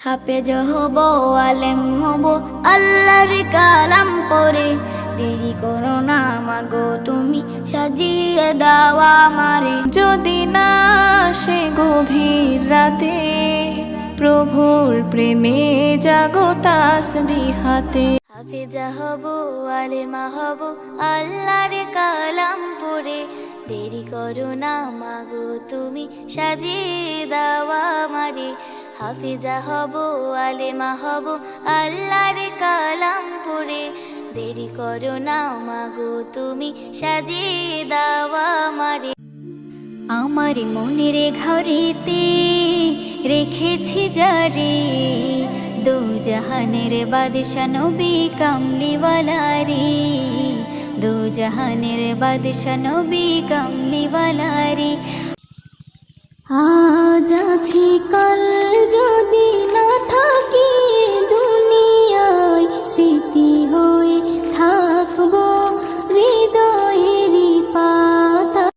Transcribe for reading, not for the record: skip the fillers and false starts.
হাফেজ হব, আলেম হব, আল্লাহর কালাম পড়ে। দেরি করো না মাগো তুমি, সাজিয়ে দাও আমারে। যদি না আসে গভীর রাতে, প্রভুর প্রেমে জাগো তাসবিহ হাতে। হাফেজা হব, আলেমা হব, আল্লাহর কালাম পড়ে। দেরি করো না মাগো তুমি, সাজিয়ে দাও আমারে। হাফেজা হব, আলেমা হব, আল্লাহর কালাম পড়ে। দেরি করো না মাগো তুমি, সাজিয়ে দাও আমারে। আমার মনের ঘরেতে রেখেছি যারে, দু জাহানের বাদশা নবী কামলিওয়ালা রে। দু জাহানের বাদশা নবী কামলিওয়ালা রে। আজ আছি কাল যদি না থাকি দুনিয়ায়, স্মৃতি হয়ে থাকবো